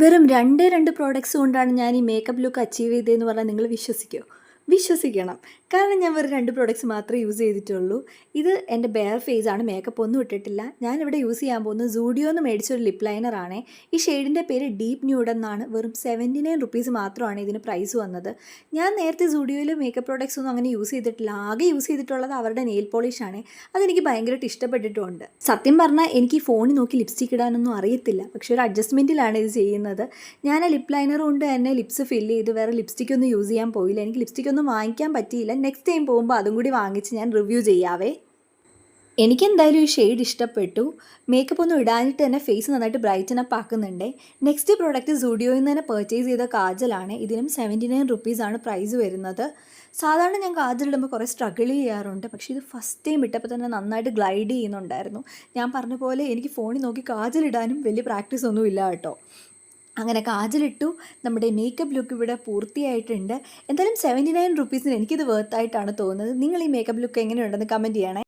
വെറും രണ്ടേ 2 പ്രോഡക്ട്സ് കൊണ്ടാണ് ഞാൻ ഈ മേക്കപ്പ് ലുക്ക് അച്ചീവ് ചെയ്തതെന്ന് പറഞ്ഞാൽ നിങ്ങൾ വിശ്വസിക്കുമോ? വിശ്വസിക്കണം. കാരണം ഞാൻ വെറും 2 പ്രോഡക്ട്സ് മാത്രമേ യൂസ് ചെയ്തിട്ടുള്ളൂ. ഇത് എൻ്റെ ബെയർ ഫേസാണ്. മേക്കപ്പ് ഒന്നും ഇട്ടിട്ടില്ല. ഞാനിവിടെ യൂസ് ചെയ്യാൻ പോകുന്നത് സൂഡിയോന്ന് മേടിച്ചൊരു ലിപ് ലൈനർ ആണേ. ഈ ഷെയ്ഡിൻ്റെ പേര് ഡീപ്പ് ന്യൂഡ് എന്നാണ്. വെറും 79 റുപ്പീസ് മാത്രമാണ് ഇതിന് പ്രൈസ് വന്നത്. ഞാൻ നേരത്തെ സൂഡിയോയിൽ മേക്കപ്പ് പ്രോഡക്ട്സ് ഒന്നും അങ്ങനെ യൂസ് ചെയ്തിട്ടില്ല. ആകെ യൂസ് ചെയ്തിട്ടുള്ളത് അവരുടെ നെയിൽ പോളിഷ് ആണ്. അതെനിക്ക് ഭയങ്കരമായിട്ട് ഇഷ്ടപ്പെട്ടിട്ടുമുണ്ട്. സത്യം പറഞ്ഞാൽ എനിക്ക് ഈ ഫോണിൽ നോക്കി ലിപ്സ്റ്റിക് ഇടാനൊന്നും അറിയത്തില്ല. പക്ഷേ ഒരു അഡ്ജസ്റ്റ്മെൻറ്റിലാണ് ഇത് ചെയ്യുന്നത്. ഞാൻ ആ ലിപ് ലൈനർ കൊണ്ട് തന്നെ ലിപ്സ് ഫില്ല് ചെയ്ത് വേറെ ലിപ്സ്റ്റിക് ഒന്നും യൂസ് ചെയ്യാൻ പോയില്ല. എനിക്ക് ലിപ്സ്റ്റിക് ഒന്നും വാങ്ങിക്കാൻ പറ്റിയില്ല. നെക്സ്റ്റ് ടൈം പോകുമ്പോൾ അതും കൂടി വാങ്ങിച്ച് ഞാൻ റിവ്യൂ ചെയ്യാവേ. എനിക്കെന്തായാലും ഈ ഷെയ്ഡ് ഇഷ്ടപ്പെട്ടു. മേക്കപ്പ് ഒന്നും ഇടാനിട്ട് തന്നെ ഫേസ് നന്നായിട്ട് ബ്രൈറ്റൻ അപ്പ് ആക്കുന്നുണ്ട്. നെക്സ്റ്റ് പ്രോഡക്റ്റ് സൂഡിയോയിൽ നിന്ന് തന്നെ പർച്ചേസ് ചെയ്ത കാജലാണ്. ഇതിനും 79 റുപ്പീസാണ് പ്രൈസ് വരുന്നത്. സാധാരണ ഞാൻ കാജൽ ഇടുമ്പോൾ കുറേ സ്ട്രഗിൾ ചെയ്യാറുണ്ട്. പക്ഷേ ഇത് ഫസ്റ്റ് ടൈം ഇട്ടപ്പോൾ തന്നെ നന്നായിട്ട് ഗ്ലൈഡ് ചെയ്യുന്നുണ്ടായിരുന്നു. ഞാൻ പറഞ്ഞ പോലെ എനിക്ക് ഫോണിൽ നോക്കി കാജൽ ഇടാനും വലിയ പ്രാക്ടീസ് ഒന്നും ഇല്ല കേട്ടോ. അങ്ങനെ കാജലിട്ടു. നമ്മുടെ മേക്കപ്പ് ലുക്ക് ഇവിടെ പൂർത്തിയായിട്ടുണ്ട്. എന്തായാലും 79 റുപ്പീസിന് എനിക്കിത് വർത്തായിട്ടാണ് തോന്നുന്നത്. നിങ്ങൾ ഈ മേക്കപ്പ് ലുക്ക് എങ്ങനെയുണ്ടെന്ന് കമൻറ്റ് ചെയ്യണേ.